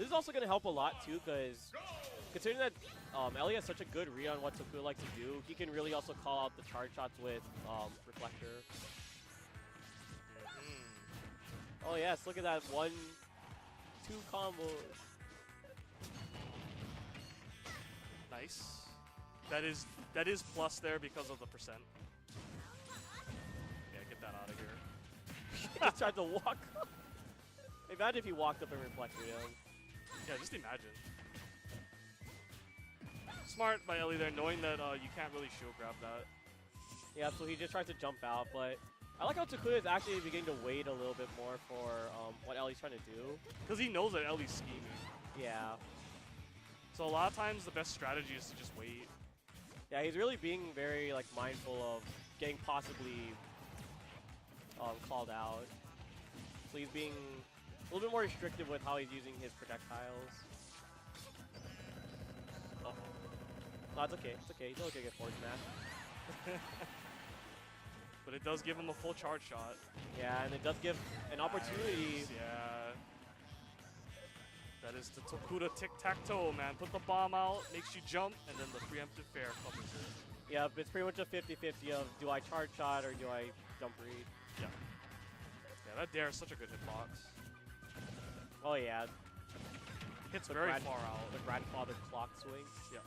This is also going to help a lot too, because considering that Ellie has such a good read on what Tokuda likes to do, he can really also call out the charge shots with Reflector. Oh yes, look at that 1-2 combo. Nice. That is plus there because of the percent. Yeah, get that out of here. He just tried to walk up. Imagine if he walked up and reflected him. Yeah, just imagine. Smart by Ellie there, knowing that you can't really shield grab that. Yeah, so he just tries to jump out, but I like how Tokuda is actually beginning to wait a little bit more for what Ellie's trying to do. Because he knows that Ellie's scheming. Yeah. So a lot of times the best strategy is to just wait. Yeah, he's really being very like mindful of getting possibly called out. So he's being a little bit more restrictive with how he's using his projectiles. Oh. No, it's okay. It's okay. He's okay to get forward smash. But it does give him a full charge shot. Yeah, and it does give an opportunity. Nice, yeah. That is the Tokuda tic-tac-toe, man. Put the bomb out, makes you jump, and then the preemptive fair covers it. Yep, it's pretty much a 50-50 of do I charge shot or do I jump read. Yeah. Yeah, that dare is such a good hitbox. Oh yeah. Hits very far out. The grandfather clock swing. Yeah.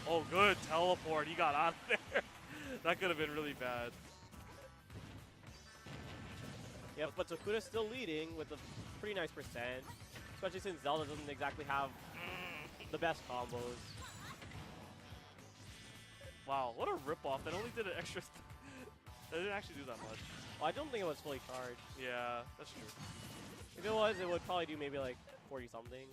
Oh, good teleport. He got out of there. That could have been really bad. Yep, but Tokuda's still leading with a pretty nice percent, especially since Zelda doesn't exactly have the best combos. Wow, what a ripoff. That only did an extra... That didn't actually do that much. Well, I don't think it was fully charged. Yeah, that's true. If it was, it would probably do maybe like 40-something.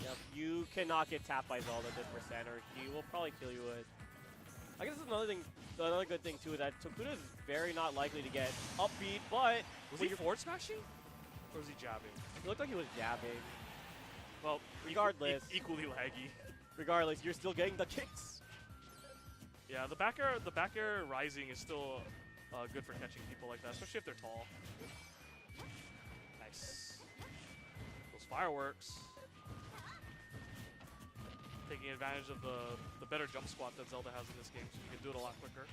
Yep, you cannot get tapped by Zelda this percent, or he will probably kill you with. I guess that's another thing. Another good thing too is that Tokuda is very not likely to get upbeat, but was he forward smashing, or was he jabbing? It looked like he was jabbing. Well, regardless, equally laggy. Regardless, you're still getting the kicks. Yeah, the back air rising is still good for catching people like that, especially if they're tall. Nice. Those fireworks. Taking advantage of the better jump squat that Zelda has in this game, so you can do it a lot quicker.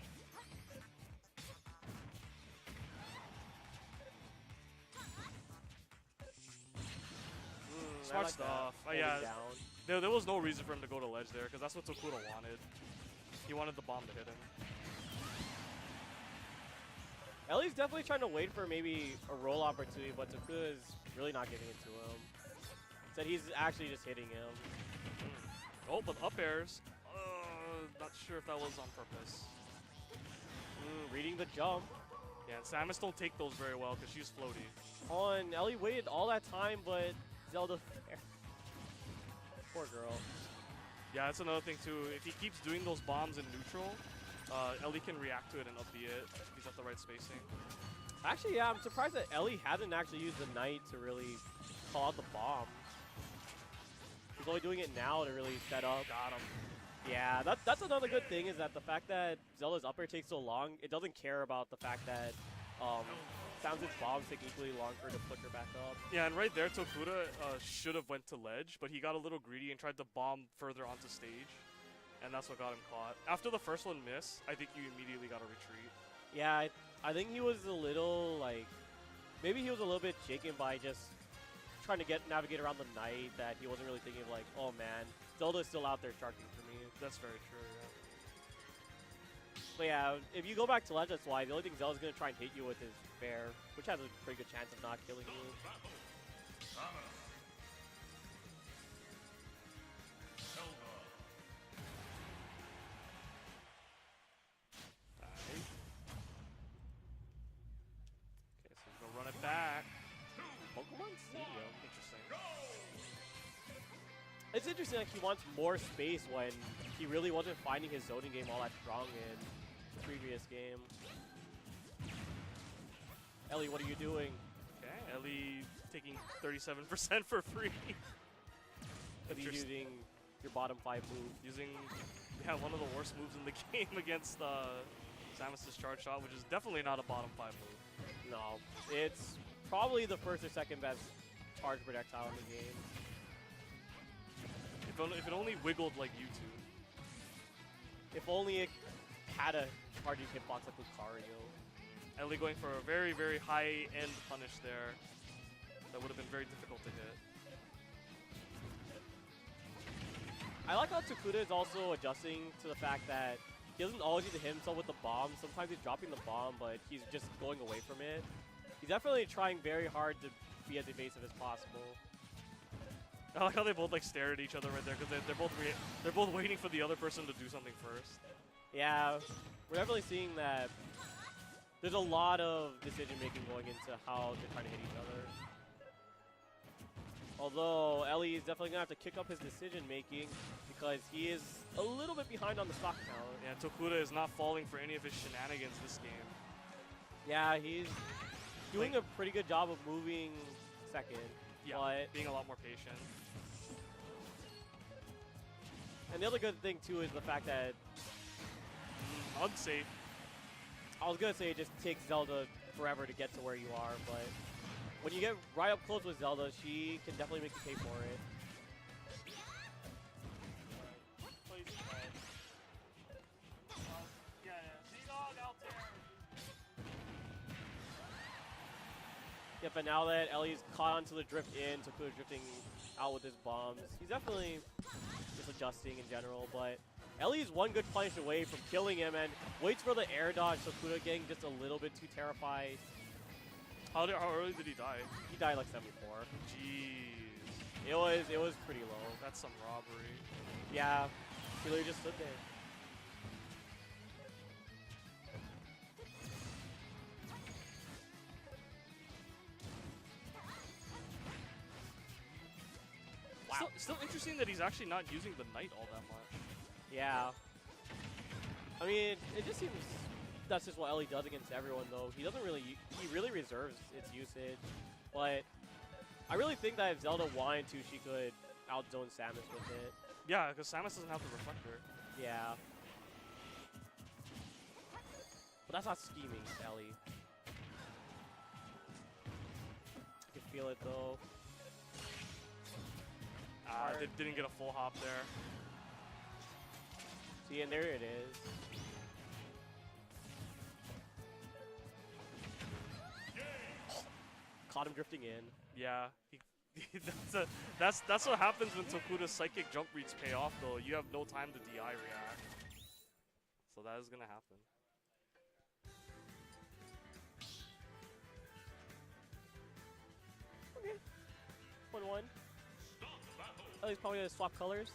Smart like stuff. Yeah, there was no reason for him to go to ledge there, because that's what Tokuda wanted. He wanted the bomb to hit him. Ellie's definitely trying to wait for maybe a roll opportunity, but Tokuda is really not giving it to him. Instead, he's actually just hitting him. Oh, but up airs. Not sure if that was on purpose. Reading the jump. Yeah, and Samus don't take those very well because she's floaty. Oh, and Ellie waited all that time, but Zelda there. Poor girl. Yeah, that's another thing too. If he keeps doing those bombs in neutral, Ellie can react to it and up B it if he's at the right spacing. Actually, yeah, I'm surprised that Ellie hasn't actually used the Knight to really call out the bomb. He's only doing it now to really set up. Got him. Yeah, that's another good thing is that the fact that Zelda's up air takes so long, it doesn't care about the fact that Samus' bombs take equally long for her to flicker back up. Yeah, and right there, Tokuda should have went to ledge, but he got a little greedy and tried to bomb further onto stage, and that's what got him caught. After the first one missed, I think you immediately got to retreat. Yeah, I think he was a little, like, maybe he was a little bit shaken by just trying to navigate around the Knight, that he wasn't really thinking of like, oh man, Zelda's still out there sharking for me. That's very true, yeah. But yeah, if you go back to ledge, that's why. The only thing Zelda's going to try and hit you with is fair, which has a pretty good chance of not killing you. Okay, so he's going to run it back. Pokemon Stadium. Interesting. It's interesting that he wants more space when he really wasn't finding his zoning game all that strong in the previous game. Ellie, what are you doing? Okay, Ellie taking 37% for free. Because he's using your bottom 5 move. Using, yeah, one of the worst moves in the game against Samus's charge shot, which is definitely not a bottom 5 move. No, it's probably the first or second best charge projectile in the game. If it only wiggled like YouTube. If only it had a charging hitbox like Lucario. Ellie going for a very, very high-end punish there. That would have been very difficult to hit. I like how Tokuda is also adjusting to the fact that he doesn't always need to hit himself with the bomb. Sometimes he's dropping the bomb, but he's just going away from it. He's definitely trying very hard to be as evasive as possible. I like how they both like stare at each other right there because they're both waiting for the other person to do something first. Yeah, we're definitely seeing that there's a lot of decision making going into how they're trying to hit each other. Although Ellie is definitely gonna have to kick up his decision making because he is a little bit behind on the stock count. Yeah, Tokuda is not falling for any of his shenanigans this game. Yeah, he's doing a pretty good job of moving second. Yeah, but being a lot more patient. And the other good thing too is the fact that Unsafe. I was gonna say it just takes Zelda forever to get to where you are, but when you get right up close with Zelda, she can definitely make you pay for it. Yep, but now that Ellie's caught onto the drift in, Tokuda drifting out with his bombs, he's definitely just adjusting in general, but Ellie's one good punish away from killing him and waits for the air dodge, Tokuda getting just a little bit too terrified. How early did he die? He died like 74. Jeez. It was pretty low. That's some robbery. Yeah, he literally just stood there. Wow. Still interesting that he's actually not using the knight all that much. Yeah. I mean, it just seems that's just what Ellie does against everyone, though. He doesn't really, he really reserves its usage. But I really think that if Zelda wanted to, she could outzone Samus with it. Yeah, because Samus doesn't have the reflector. Yeah. But that's not scheming, Ellie. I can feel it, though. Didn't get a full hop there. See, and there it is. Caught him drifting in. Yeah, that's what happens when Tokuda's psychic jump reads pay off, though. You have no time to DI react. So that is gonna happen. Okay. 1-1. Oh, he's probably gonna swap colors.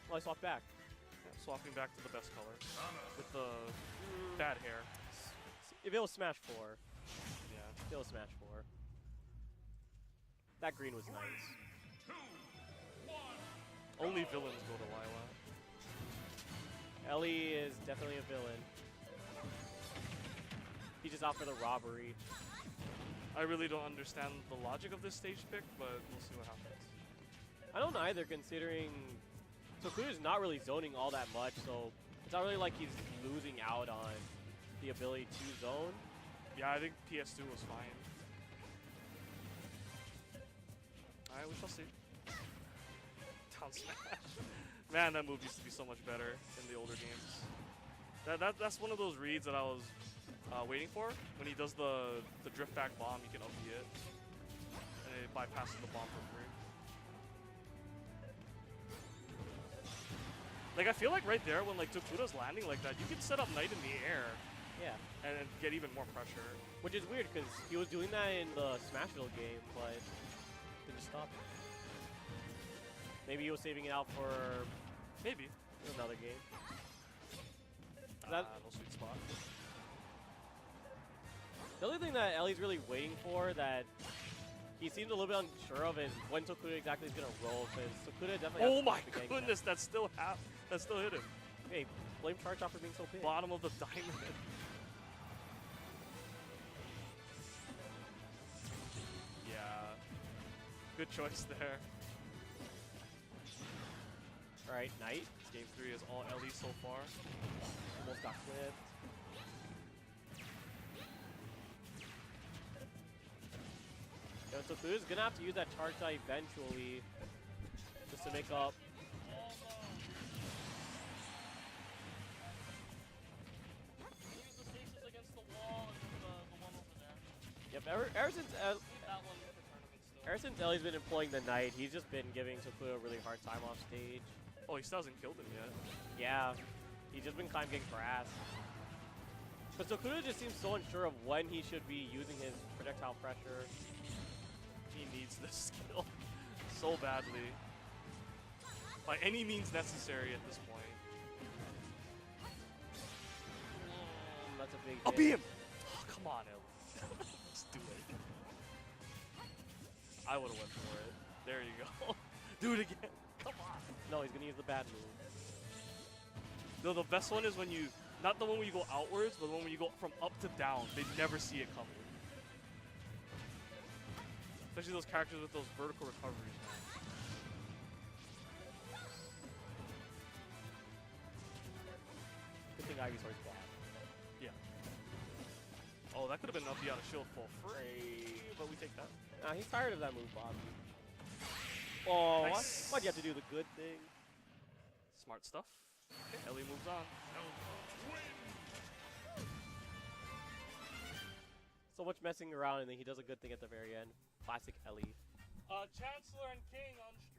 Well, I swapped back. Yeah, swapping back to the best color with the bad hair. If it was Smash 4. Yeah. If it was Smash 4. That green was nice. Only villains go to Lila. Ellie is definitely a villain. He's just out for the robbery. I really don't understand the logic of this stage pick, but we'll see what happens. I don't either, considering Tokuda's not really zoning all that much, so it's not really like he's losing out on the ability to zone. Yeah, I think PS2 was fine. Alright, we shall see. Down smash. Man, that move used to be so much better in the older games. That's one of those reads that I was waiting for. When he does the drift back bomb, you can up it. And it bypasses the bomb for free. Like, I feel like right there, when like Tokuda's landing like that, you can set up Knight in the air. Yeah. And get even more pressure. Which is weird, because he was doing that in the Smashville game, but didn't stop it. Maybe he was saving it out for maybe another game. No sweet spot. The other thing that Ellie's really waiting for that he seems a little bit unsure of is when Tokuda exactly is gonna roll, because Tokuda definitely. Oh my goodness, that still hit him. Hey, blame Charge Off for being so big. Bottom of the diamond. Yeah, good choice there. All right, Knight. Game 3 is all Ellie so far. Almost got clipped. So Tokuda's gonna have to use that charge die eventually, just to make up. Yep, ever since Ellie's been employing the Knight, he's just been giving Tokuda a really hard time off stage. Oh, he still hasn't killed him yet. Yeah, he's just been kind of getting harassed. But Tokuda just seems so unsure of when he should be using his projectile pressure. He needs this skill so badly. By any means necessary at this point. That's a big I'll hit. beat him! Oh, come on, Ellie. Just do it. I would have went for it. There you go. Do it again. Come on. No, he's gonna use the bad move. No, the best one is when you, not the one where you go outwards, but the one where you go from up to down. They never see it coming. Especially those characters with those vertical recoveries, man. Good thing Ivysaur's bad. Yeah. Oh, that could have been enough to be out of shield for free, but we take that. Nah, he's tired of that move, Bobby. Oh, Nice. why'd you have to do the good thing? Smart stuff. Okay, Ellie moves on. So much messing around, and then he does a good thing at the very end. Classic Ellie. Chancellor and King on stream.